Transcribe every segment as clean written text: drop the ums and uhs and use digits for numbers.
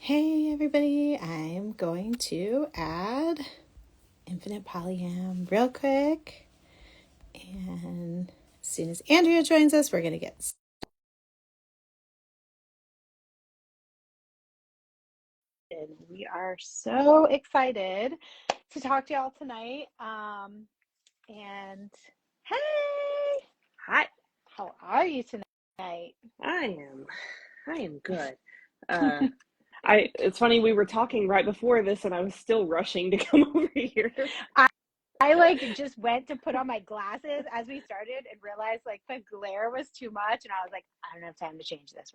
Hey everybody, I'm going to add infinite polyam real quick. And as soon as Andrea joins us, we're going to get started. We are so excited to talk to y'all tonight. And hey, Hi, how are you tonight? I am good. It's funny, we were talking right before this and I was still rushing to come over here. I like just went to put on my glasses as we started and realized like the glare was too much, and I was like, I don't have time to change this.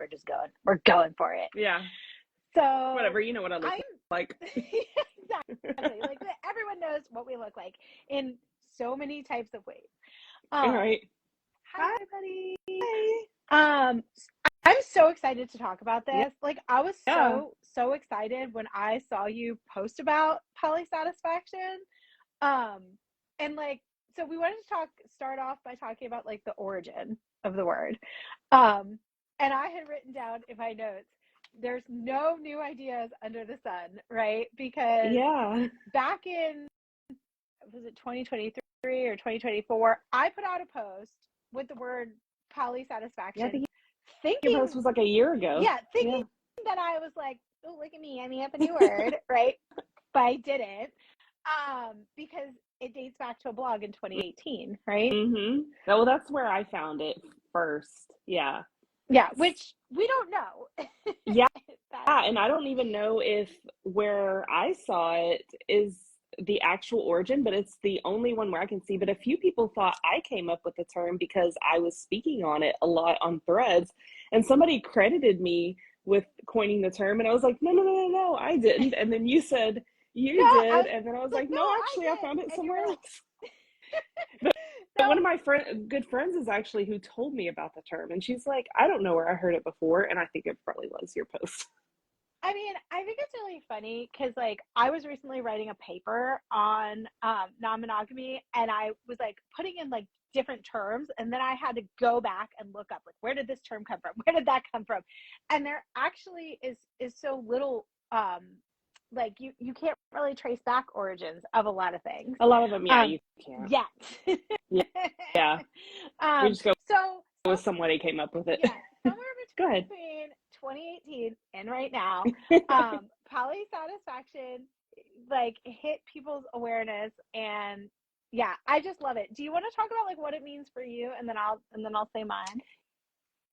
We're going for it. Yeah, So whatever, you know what I look I'm like. exactly like everyone knows what we look like in so many types of ways. All Um, right. Hi Hi. everybody. I'm so excited to talk about Yeah. this. Like I was Yeah. so excited when I saw you post about polysatisfaction. Um, and like, so we wanted to start off by talking about like the origin of the word. And I had written down in my notes, there's no new ideas under the sun, right? Because Yeah. back in, was it 2023 or 2024, I put out a post with the word Yeah, I polysatisfaction, think your post thinking, was like a year ago. thinking Yeah. that I was like, oh, look at me, I made up a new word, right? But I didn't, because it dates back to a blog in 2018, right? Mm-hmm. Well, that's where I found it first. Yeah. Yeah, which we don't know. Yeah, That and I don't even know if where I saw it is the actual origin, but it's the only one where I can see. But a few people thought I came up with the term because I was speaking on it a lot on threads, and somebody credited me with coining the term, and I was like, no, I didn't. And then you said no, you I did, was and then I was like, like, no, no, I actually, I did, found it and you somewhere were like, else. But one no. of my good friends is actually who told me about the term, and she's like, I don't know where I heard it before, and I think it probably was your post. I mean, I think it's really funny because, like, I was recently writing a paper on non-monogamy, and I was like putting in like different terms, and then I had to go back and look up like where did this term come from? Where did that come from? And there actually is so little like you can't really trace back origins of a lot of things. A lot of them, yeah, Um, you can't. yet. Yeah, yeah. We um, just go so with somebody came up with it. yeah, somewhere Go ahead. between 2018 and right now, polysatisfaction like hit people's awareness, and yeah, I just love it. Do you want to talk about like what it means for you, and then I'll say mine?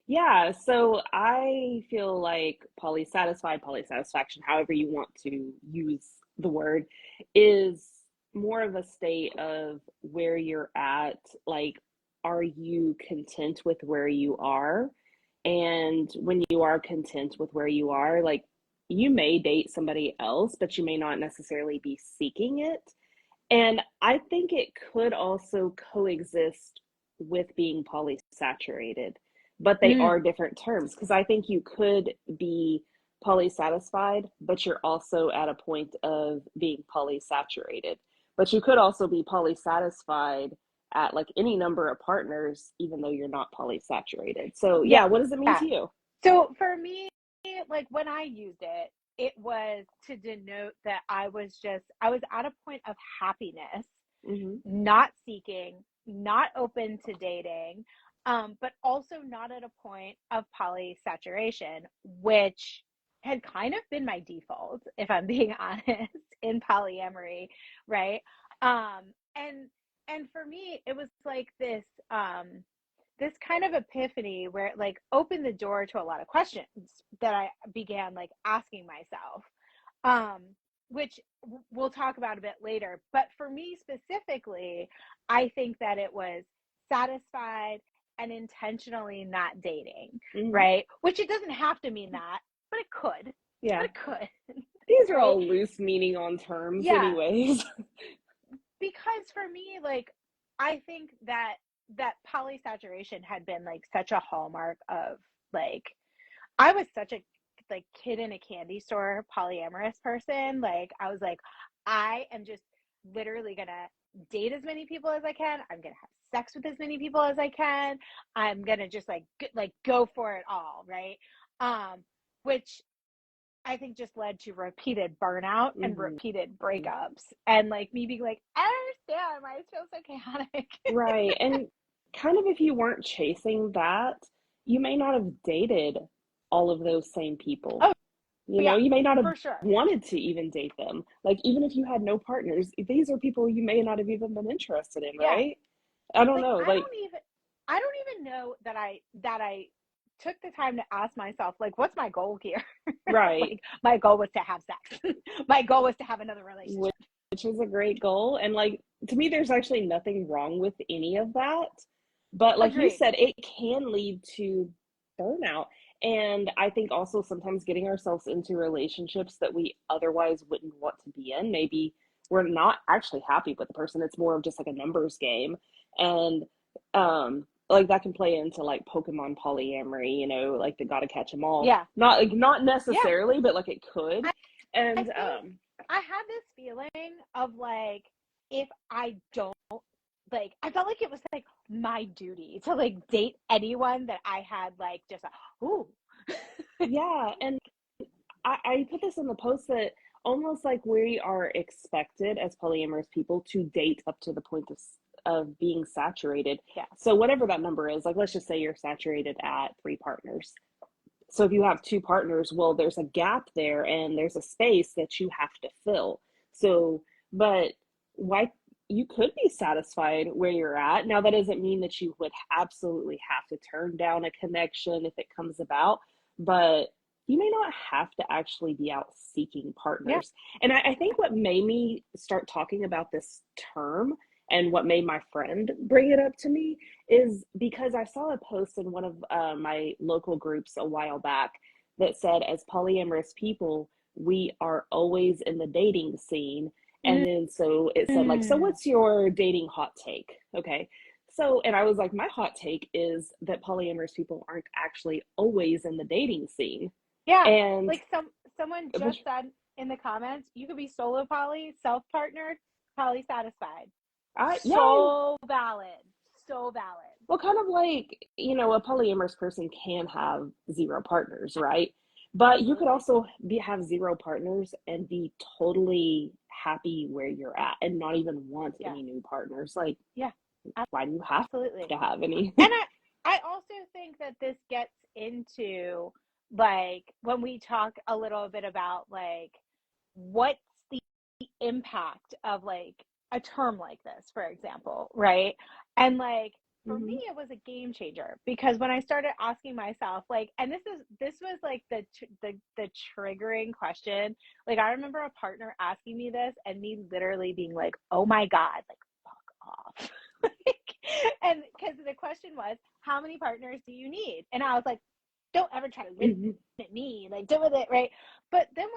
Yeah, so I feel like polysatisfied, polysatisfaction, however you want to use the word, is more of a state of where you're at. Like, are you content with where you are? And when you are content with where you are, like, you may date somebody else, but you may not necessarily be seeking it. And I think it could also coexist with being polysaturated, but they Mm, are different terms because I think you could be polysatisfied, but you're also at a point of being polysaturated. But you could also be polysatisfied at like any number of partners, even though you're not polysaturated. So, yeah. yeah, what does it mean to you? So for me, like when I used it, it was to denote that I was at a point of happiness, Hmm. not seeking, not open to dating, but also not at a point of polysaturation, which had kind of been my default, if I'm being honest, in polyamory, right? And for me, it was like this kind of epiphany where it like opened the door to a lot of questions that I began like asking myself, um, which we'll talk about a bit later. But for me specifically, I think that it was satisfied and intentionally not dating, Hmm. right? Which it doesn't have to mean that, but it could. But Yeah. it could, These are right? all loose meaning on terms, Yeah, anyways. because for me, like, I think that polysaturation had been like such a hallmark of like I was such a like kid in a candy store polyamorous person. Like I was like, I am just literally gonna date as many people as I can. I'm gonna have sex with as many people as I can. I'm gonna just like go for it all, right? Which I think just led to repeated burnout and Mm-hmm. repeated breakups, and like me being like, I understand why it feels so chaotic. Right. And kind of if you weren't chasing that, you may not have dated all of those same people. Oh You know, yeah, you may not have for sure. wanted to even date them. Like, even if you had no partners, these are people you may not have even been interested in, Yeah, right? I don't like know. Like, I don't even know that I took the time to ask myself, like, what's my goal here? right. Like, my goal was to have sex. My goal was to have another Which relationship. is a great goal. And like, to me, there's actually nothing wrong with any of that. But like you Agreed. said, it can lead to burnout. And I think also sometimes getting ourselves into relationships that we otherwise wouldn't want to be in. Maybe we're not actually happy with the person. It's more of just like a numbers game. And like that can play into like Pokemon polyamory, you know, like the gotta catch them all. Yeah. Not like not Yeah. necessarily, but like it could. I And think I had this feeling of like, if I don't, like, I felt like it was like my duty to like date anyone that I had like just a, ooh. yeah, and I put this in the post that almost like we are expected as polyamorous people to date up to the point of being saturated. Yeah. So whatever that number is, like let's just say you're saturated at 3 partners. So if you have 2 partners, well, there's a gap there and there's a space that you have to fill. So, but why you could be satisfied where you're at. Now, that doesn't mean that you would absolutely have to turn down a connection if it comes about, but you may not have to actually be out seeking Yeah. partners. And I think what made me start talking about this term and what made my friend bring it up to me is because I saw a post in one of my local groups a while back that said, as polyamorous people, we are always in the dating scene. And then so it said, like, so Mm. what's your dating hot take? Okay. So, and I was like, my hot take is that polyamorous people aren't actually always in the dating scene. Yeah. And, Like someone but, just said in the comments, you could be solo poly, self partnered, poly satisfied. yeah, So valid. So valid. well, kind of like, you know, a polyamorous person can have 0 partners, right? But you could Absolutely. also have 0 partners and be totally happy where you're at and not even want Yeah. any new partners. Like, Yeah. why do you have Absolutely. to have any? And I also think that this gets into like when we talk a little bit about like what's the impact of like a term like this, for example, right? And like for me hmm it was a game changer because when I started asking myself like, and this was like the triggering question. Like I remember a partner asking me this and me literally being like, oh my god, like fuck off. And because the question was, how many partners do you need? And I was like, don't ever try to limit hmm me, like deal with it, right? But then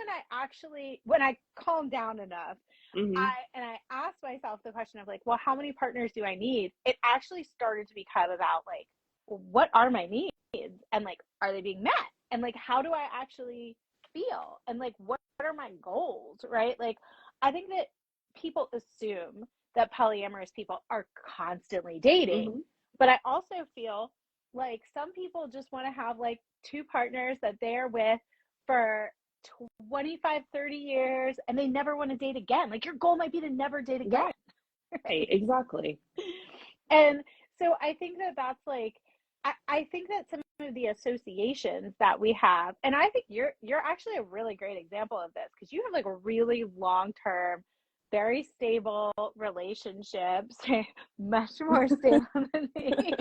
when I calmed down enough, hmm I asked myself the question of like, well, how many partners do I need? It actually started to become about like, well, what are my needs? And like, are they being met? And like, how do I actually feel? And like, what are my goals, right? Like, I think that people assume that polyamorous people are constantly dating. hmm But I also feel like some people just want to have like 2 partners that they're with for 25, 30 years and they never want to date again. Like your goal might be to never date again. Right, Right. exactly. And so I think that that's like, I think that some of the associations that we have, and I think you're actually a really great example of this because you have like a really long term, very stable relationships, much more stable than me.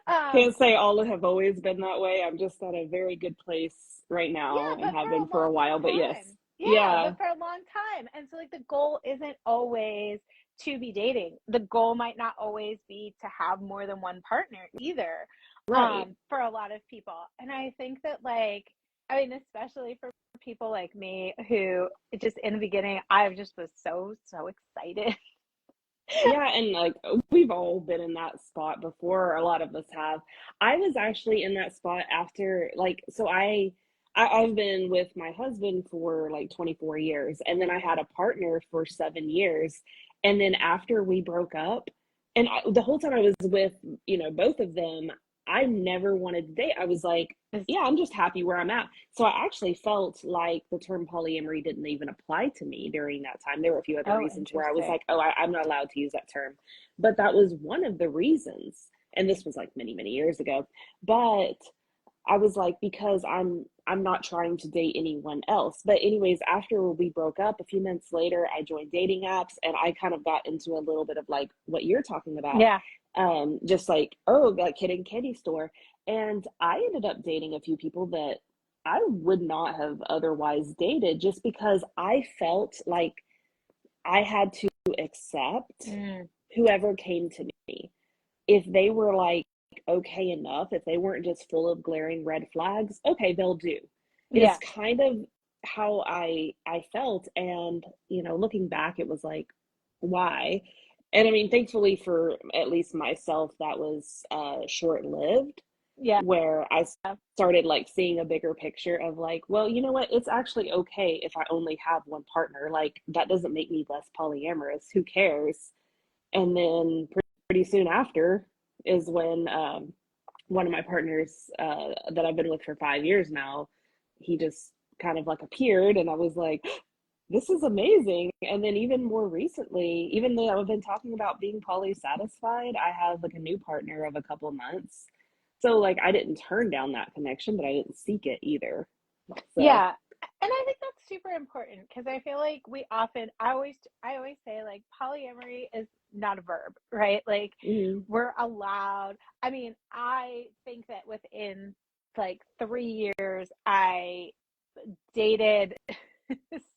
um, Can't say all have always been that way. I'm just at a very good place right yeah, now and but for have a been for a long while. But yes, time. Yeah, yeah, but for a long time. And so like the goal isn't always to be dating. The goal might not always be to have more than one partner either. right. For a lot of people. And I think that like, I mean, especially for people like me who just in the beginning I just was so excited. Yeah, and like we've all been in that spot before, or a lot of us have. I was actually in that spot after like so I've been with my husband for like 24 years and then I had a partner for 7 years and then after we broke up and the whole time I was with, you know, both of them, I never wanted to date. I was like, yeah, I'm just happy where I'm at. So I actually felt like the term polyamory didn't even apply to me during that time. There were a few other Oh, reasons where I was interesting. like, oh, I'm not allowed to use that term. But that was one of the reasons. And this was like many, many years ago. But I was like, because I'm not trying to date anyone else. But anyways, after we broke up, a few months later, I joined dating apps and I kind of got into a little bit of like what you're talking about. Yeah. Just like, oh, like kid in candy store. And I ended up dating a few people that I would not have otherwise dated just because I felt like I had to accept Mm, whoever came to me. If they were like okay enough, if they weren't just full of glaring red flags, okay, they'll do. Is yeah. kind of how I felt. And looking back, it was like, why? And I mean, thankfully for at least myself, that was short lived, Yeah. where I started like seeing a bigger picture of like, well, you know what? It's actually okay if I only have one partner. Like, that doesn't make me less polyamorous. Who cares? And then pretty soon after is when one of my partners that I've been with for 5 years now, he just kind of like appeared, and I was like, this is amazing. And then even more recently, even though I've been talking about being polysatisfied, I have like a new partner of a couple months. So like I didn't turn down that connection, but I didn't seek it either. So Yeah. And I think that's super important because I feel like I always say like polyamory is not a verb, right? Like mhm. we're allowed. I mean, I think that within like 3 years, I dated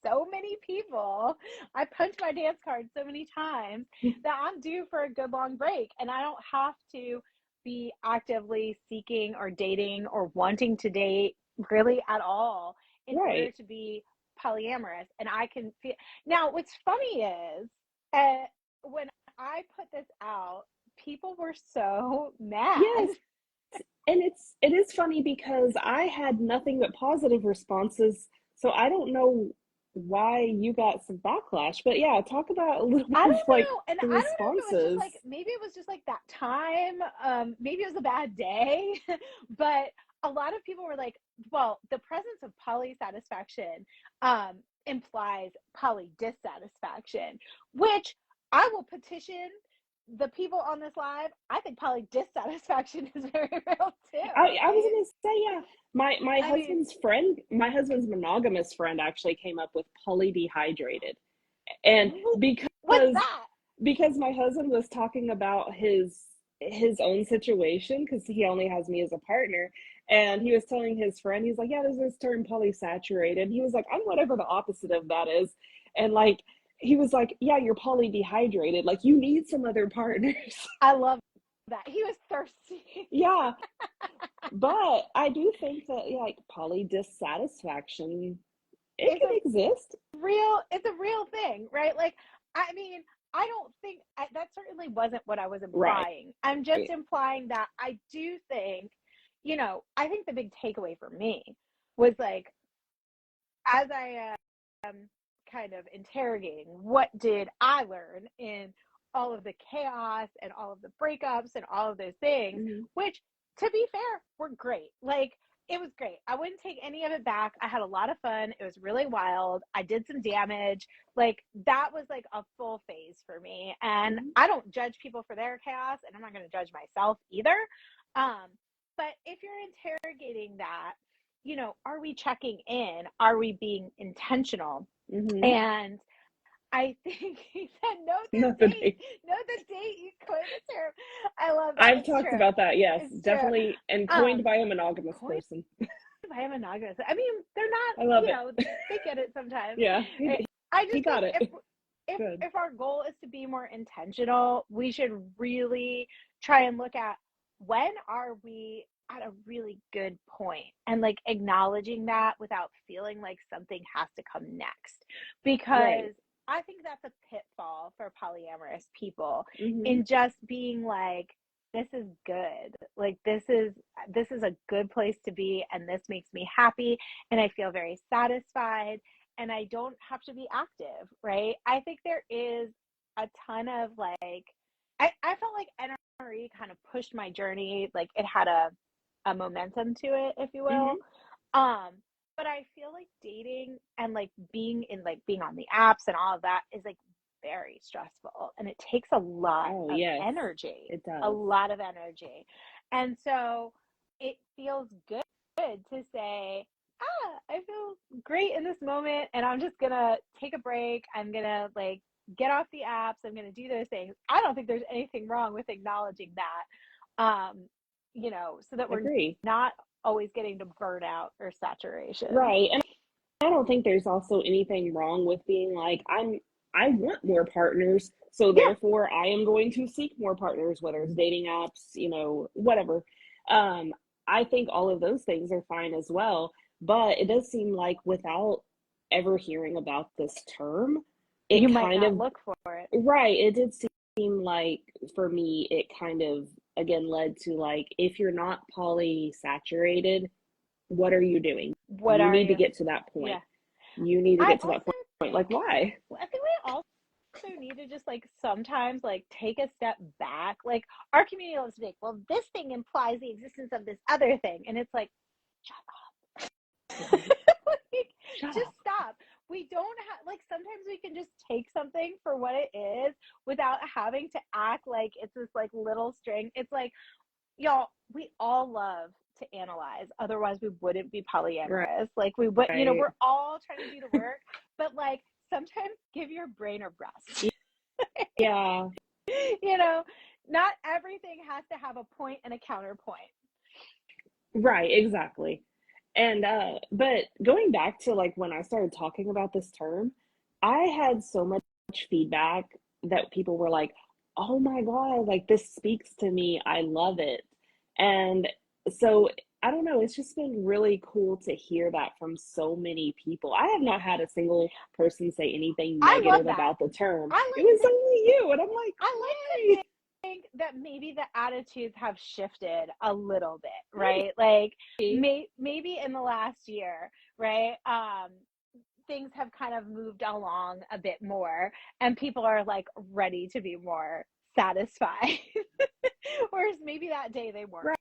so many people. I punched my dance card so many times that I'm due for a good long break. And I don't have to be actively seeking or dating or wanting to date really at all in order Right. to be polyamorous. And I can feel now, what's funny is when I put this out, people were so mad. Yes. And it is funny because I had nothing but positive responses, so I don't know why you got some backlash. But yeah, talk about a little I bit of don't like know. And the I don't know if it was just responses. like maybe it was just like that time. Maybe it was a bad day. But a lot of people were like, well, the presence of polysatisfaction implies poly dissatisfaction, which I will petition the people on this live. I think poly dissatisfaction is very real too, I was right? gonna say, yeah, I mean, my husband's monogamous friend actually came up with polydehydrated. And what's because that? my husband was talking about his own situation because he only has me as a partner, and he was telling his friend, he's like, yeah, there's this term polysaturated. He was like, I'm whatever the opposite of that is. And like he was like, yeah, you're polydehydrated, like you need some other partners. I love that. He was thirsty. Yeah, but I do think that like poly dissatisfaction, it It's can a exist. it's a real thing, right? Like, I mean, I don't think that certainly wasn't what I was Right. implying. I'm just implying that I do think, I think the big takeaway for me was like, as I kind of interrogating, what did I learn in all of the chaos and all of the breakups and all of those things, Mhm. which, to be fair, were great. Like, it was great. I wouldn't take any of it back. I had a lot of fun. It was really wild. I did some damage. Like, that was like a full phase for me. And Mhm. I don't judge people for their chaos, and I'm not going to judge myself either. Um, but if you're interrogating that, are we checking in? Are we being intentional? Mhm. And I think he said, Not the date. know the date you coined the term. I love that. I've It's talked true. about that, yes, It's true. definitely, and coined Um, by a monogamous coined person. by a monogamous. I mean, they're not, I love it. they get it sometimes. Yeah, I he just got think it. Good. if our goal is to be more intentional, we should really try and look at when are we at a really good point and like acknowledging that without feeling like something has to come next. Right. Because I think that's a pitfall for polyamorous people Mhm. in just being like, this is good. Like this is a good place to be, and this makes me happy, and I feel very satisfied, and I don't have to be active, right? I think there is a ton of like I felt like kind of pushed my journey. Like it had a momentum to it, if you will. Mm-hmm. Um, but I feel like dating and like being on the apps and all of that is like very stressful, and it takes a lot Oh, of yes, energy, it a does. lot of energy. And so it feels good to say, I feel great in this moment, and I'm just gonna take a break. I'm gonna like get off the apps. I'm gonna do those things. I don't think there's anything wrong with acknowledging that. So that we're Agree. not always getting to burnout or saturation. Right. And I don't think there's also anything wrong with being like, I want more partners, so Yeah, therefore I am going to seek more partners, whether it's dating apps, whatever. Um, I think all of those things are fine as well, but it does seem like without ever hearing about this term, it you might kind not of, look for it. right, it did seem like for me, it kind of again led to like, if you're not polysaturated, what are you doing? What You are need to you? get to that point. Yeah. You need to I get to that also point. Like, think why? I think we also need to just like sometimes like take a step back. Like our community loves to think, well, this thing implies the existence of this other thing. And it's like, shut up. Right. Like, Shut just up. stop. We don't have like sometimes we can just take something for what it is without having to act like it's this like little string. It's like, y'all, we all love to analyze. Otherwise, we wouldn't be Right. polyamorous. Like, we would, we're all trying to do the work, but like, sometimes give your brain a rest. Yeah. you know, Not everything has to have a point and a counterpoint. Right. Exactly. And but going back to like when I started talking about this term, I had so much feedback that people were like, "Oh my God, like this speaks to me. I love it." And so I don't know, it's just been really cool to hear that from so many people. I have not had a single person say anything I love negative that. about the term. I It like was to only you, and I'm like, I like to "Yay." think that maybe the attitudes have shifted a little bit, Maybe. right? Like maybe in the last year, right? Things have kind of moved along a bit more, and people are like ready to be more satisfied. Whereas maybe that day they weren't.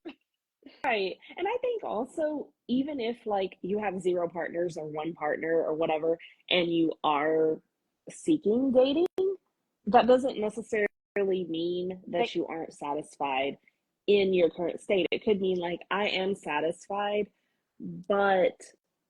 Right. And I think also, even if like you have zero partners or one partner or whatever, and you are seeking dating, that doesn't necessarily mean They, that you aren't satisfied in your current state. It could mean like, I am satisfied, but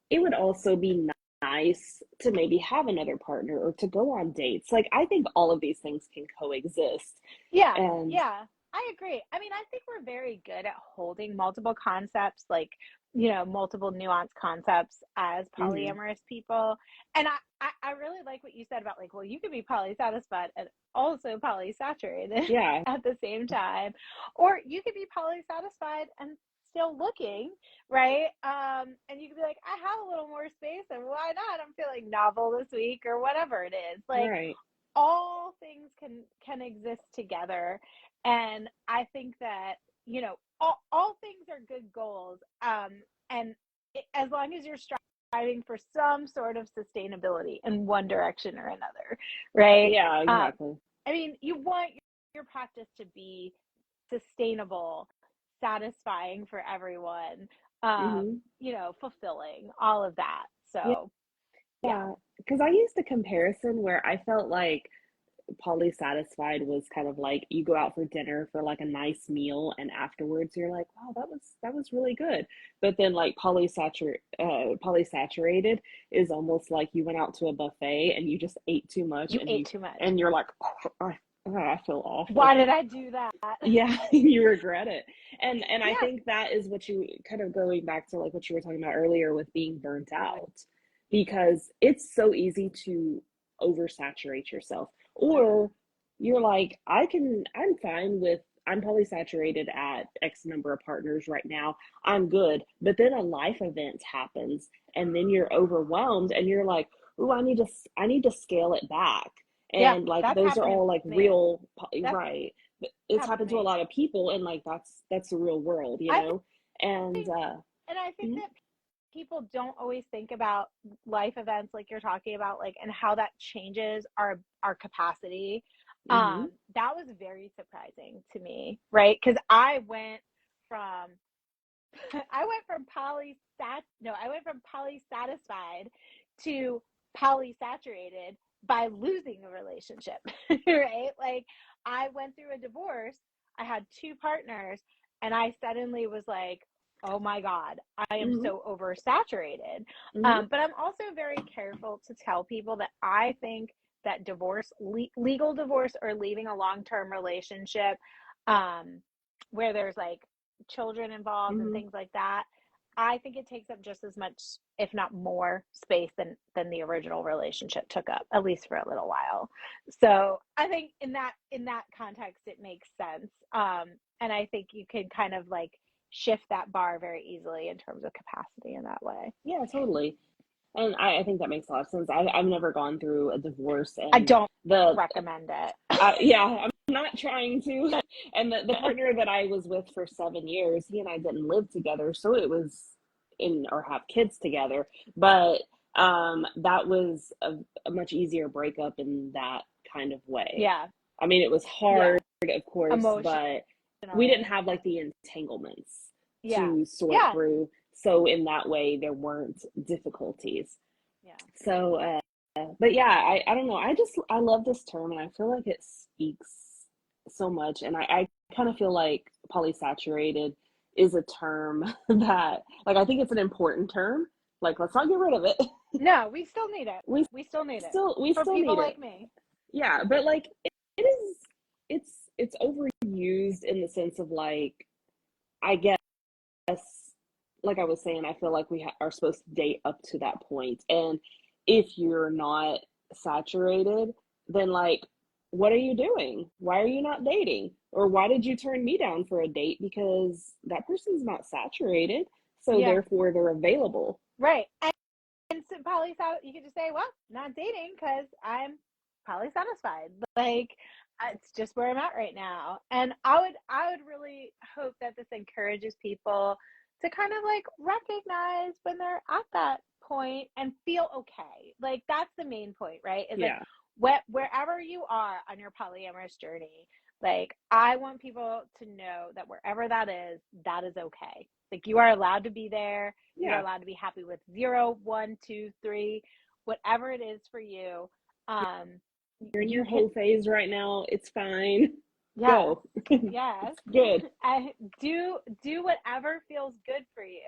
it would also be nice to maybe have another partner or to go on dates. Like, I think all of these things can coexist. yeah, And yeah, I agree. I mean, I think we're very good at holding multiple concepts, like, multiple nuanced concepts as mhm, polyamorous people. And I really like what you said about like, well, you could be polysatisfied and also polysaturated yeah, at the same time, or you could be polysatisfied and still looking, right? And you could be like, I have a little more space, and why not? I'm feeling novel this week, or whatever it is. Like, right. all things can exist together, and I think that all things are good goals, and as long as you're striving for some sort of sustainability in one direction or another, right? Yeah, um, exactly. I mean, you want your practice to be sustainable, satisfying for everyone, Mhm. fulfilling, all of that. So yeah. Yeah, because I used a comparison where I felt like polysatisfied was kind of like you go out for dinner for like a nice meal, and afterwards you're like, wow, that was really good. But then like polysaturated is almost like you went out to a buffet and you just ate too much, You and ate you too much. and you're like, I feel awful. Why did I do that? Yeah, you regret it. And I Yeah. think that is what you kind of going back to like what you were talking about earlier with being burnt out, because it's so easy to oversaturate yourself. Or you're like, I'm fine with, I'm polysaturated at X number of partners right now. I'm good. But then a life event happens and then you're overwhelmed and you're like, "Ooh, I need to scale it back." Yeah, And like that's those are happened to all like me. real, That's right, it's happened to happened to a me. lot of people, and like that's the real world, I and think, and I think mhm, that people don't always think about life events like you're talking about, like, and how that changes our capacity. Mm-hmm. That was very surprising to me, right? Because from I went from polysatisfied to polysaturated by losing a relationship, right? Like I went through a divorce, I had two partners, and I suddenly was like, oh my God, I am Mm-hmm. so oversaturated. Mm-hmm. But I'm also very careful to tell people that I think that legal divorce or leaving a long-term relationship, where there's like children involved and Mm-hmm. things like that, I think it takes up just as much, if not more, space than the original relationship took up, at least for a little while. So I think in that context, it makes sense. And I think you can kind of like shift that bar very easily in terms of capacity in that way. Yeah, totally. And I think that makes a lot of sense. I've never gone through a divorce, I and don't the recommend it. yeah, I'm not trying to. And the partner that I was with for 7 years, he and I didn't live together, so it was in or have kids together. But that was a much easier breakup in that kind of way. Yeah, I mean, it was yeah, hard, of course, emotionally. but we didn't have like the entanglements Yeah, to sort yeah, through. So in that way, there weren't difficulties. yeah, So, but yeah, I don't know. I love this term, and I feel like it speaks so much. And I kind of feel like polysaturated is a term that, like, I think it's an important term. Like, let's not get rid of it. no, we still need it. We We still need it we for still people need it. like me. Yeah, but like it is, it's overused in the sense of like, I guess, like I was saying, I feel like we are supposed to date up to that point. And if you're not saturated, then like, what are you doing? Why are you not dating? Or why did you turn me down for a date? Because that person's not saturated. So Yeah, therefore they're available. right. And so you could just say, well, not dating because I'm polysatisfied. Like it's just where I'm at right now. And I would really hope that this encourages people to kind of like recognize when they're at that point and feel okay. Like that's the main point, right? Is like Yeah. wherever you are on your polyamorous journey, like I want people to know that wherever that is okay. Like you are allowed to be there. You are Yeah. allowed to be happy with 0, 1, 2, 3, whatever it is for you. Um, You're in you your hit, whole phase right now. It's fine. yes, Go. yes. Good. I do whatever feels good for you.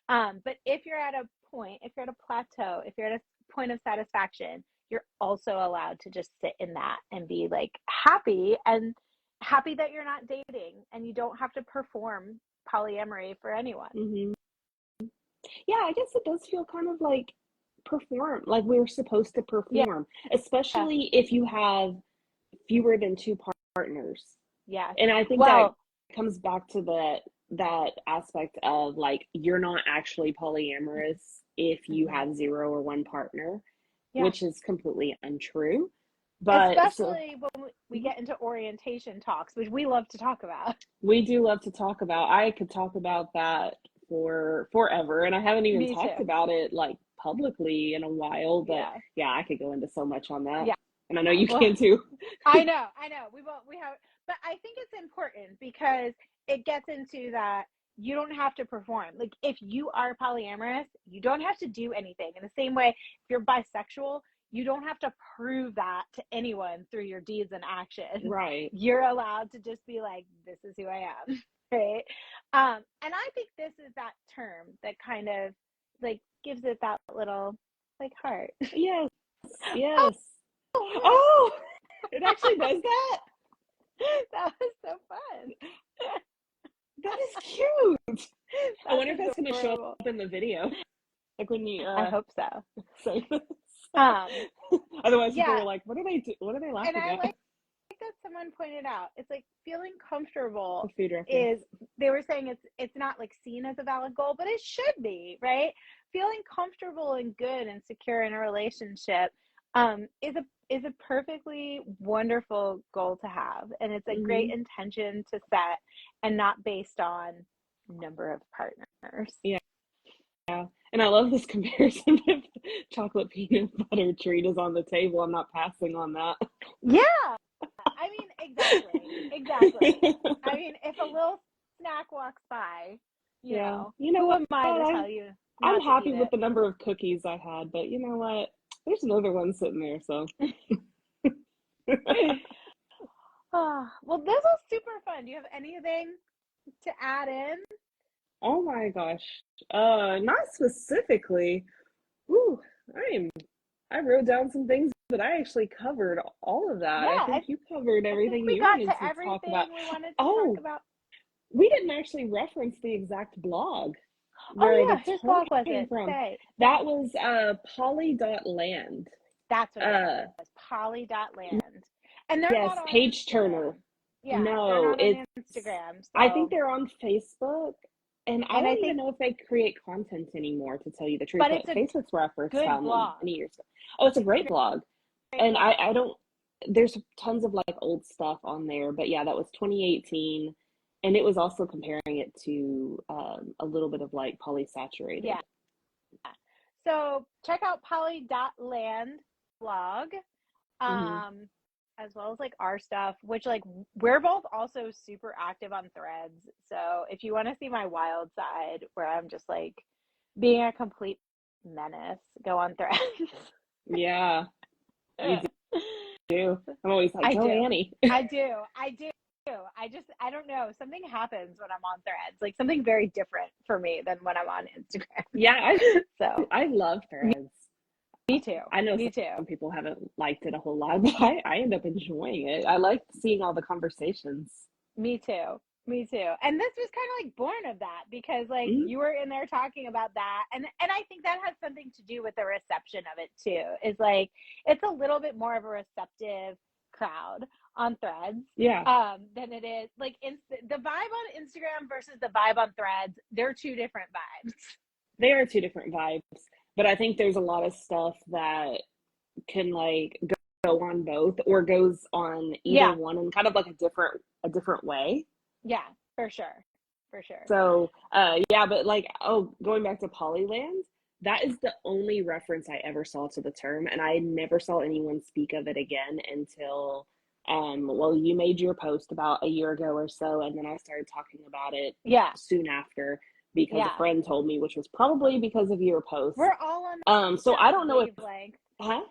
But if you're at a point, if you're at a plateau, if you're at a point of satisfaction, you're also allowed to just sit in that and be like happy that you're not dating and you don't have to perform polyamory for anyone. Hmm. Yeah, I guess it does feel kind of like like we're supposed to Yeah, perform, especially if you have fewer than two partners. yes. And I think that Well, comes back to that aspect of like you're not actually polyamorous if you mhm, have zero or one partner, yeah. which is completely untrue. But so Especially when we get into orientation talks, which we love to talk about. we do love to talk about. I could talk about that for forever, and I haven't even Me talked too. about it like publicly in a while. But Yeah. yeah, I could go into so much on that, Yeah. and I know you Well, can too. I know. I know. We have, but I think it's important because it gets into that you don't have to perform. Like if you are polyamorous, you don't have to do anything. In the same way, if you're bisexual, you don't have to prove that to anyone through your deeds and actions. Right. You're allowed to just be like, this is who I am. Right. And I think this is that term that kind of like gives it that little like heart. Yes. Oh, Yes. look. Oh, it actually does that. That was so fun. That is cute. I That's wonder if that's going to show adorable. up in the video, like when you I hope so. say this. Um, Otherwise, people yeah, are like, what are they and laughing I at?" like that someone pointed out. It's like feeling comfortable A food reference. is they were saying it's not like seen as a valid goal, but it should be, right? Feeling comfortable and good and secure in a relationship is a perfectly wonderful goal to have, and it's a great Hmm. intention to set, and not based on number of partners. Yeah. And I love this comparison with chocolate peanut butter treat is on the table. I'm not passing on that. Yeah, Exactly. I mean, if a little snack walks by, Yeah. You know who what? am I to tell you I'm not to happy eat with the number of cookies I had, but you know what? There's another one sitting there, so. it? Oh, well, this was super fun. Do you have anything to add in? Oh my gosh. Not specifically. Ooh, I wrote down some things, but I actually covered all of that. I Yeah, think you covered I think everything we you got wanted to to talk about. everything we wanted to talk Oh, about. we didn't actually reference the exact blog where Oh the yeah, whose term blog was came it? from. Say. That was poly.land. That's what it Uh, was. Poly.land. And they're yes, not on page turner. Instagram. Yeah, they're No, not on it's Instagram. I think So, they're on Facebook, and I and I don't even think, know if they create content anymore, to tell you the truth. but But it's a Facebook's where I first good found them blog. many years ago. Oh, it's a It's a great blog, great and blog. I don't. There's tons of like old stuff on there, but yeah, that was 2018, and it was also comparing it to a little bit of like polysaturated. Yeah. So check out poly.land blog. Hmm. Um, as well as like our stuff, which like we're both also super active on threads. So if you want to see my wild side where I'm just like being a complete menace, go on threads. Yeah, you do. I'm always like, I go do. Annie. I do. I do. I don't know. Something happens when I'm on threads, like something very different for me than when I'm on Instagram. Yeah, So I love me, threads. me too. I know Me too. some people haven't liked it a whole lot, but I end up enjoying it. I like seeing all the conversations. Me too. Me too. And this was kind of like born of that because like Hmm. you were in there talking about that and I think that has something to do with the reception of it too. Is like it's a little bit more of a receptive crowd on threads Yeah, than it is like the vibe on Instagram versus the vibe on threads. They're two different vibes. they are two different vibes, but I think there's a lot of stuff that can like go on both or goes on either Yeah. one in kind of like a different way. Yeah, for sure. For sure. So, yeah, but like, oh, going back to Polyland, that is the only reference I ever saw to the term, and I never saw anyone speak of it again until, well, you made your post about a year ago or so, and then I started talking about it Yeah. soon after because a Yeah. friend told me, which was probably because of your post. We're all on So that I don't know if, wavelength. huh?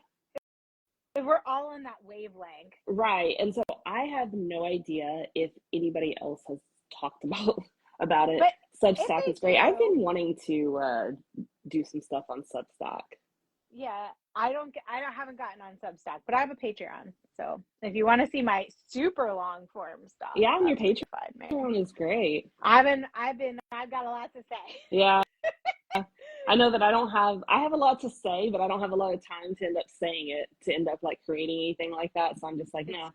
We're all on that wavelength. Right. And so I have no idea if anybody else has talked about it. But if Substack they is great. I've do, been wanting to do some stuff on Substack. yeah, I haven't gotten on Substack, but I have a Patreon. So if you want to see my super long form stuff, Yeah, and your that's where you find me. Patreon is great. I've got a lot to say. Yeah. I know that I have a lot to say, but I don't have a lot of time to end up saying it, to end up like creating anything like that. So I'm just like, no.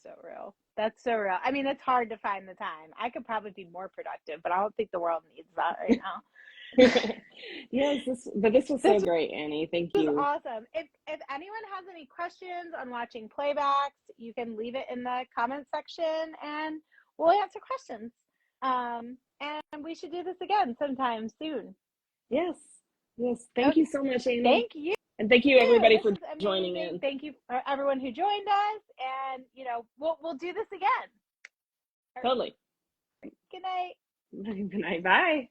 So real. That's so real. I mean, it's hard to find the time. I could probably be more productive, but I don't think the world needs that right now. Yes, but this was so This great, Annie. Thank was you. awesome. If anyone has any questions on watching playbacks, you can leave it in the comment section and we'll answer questions. And we should do this again sometime soon. Yes. Yes. Thank Okay. you so much, Annie. Thank you. And thank you everybody This for was joining amazing. in. Thank you for everyone who joined us. And we'll do this again. Totally. Good night. Good night. Bye.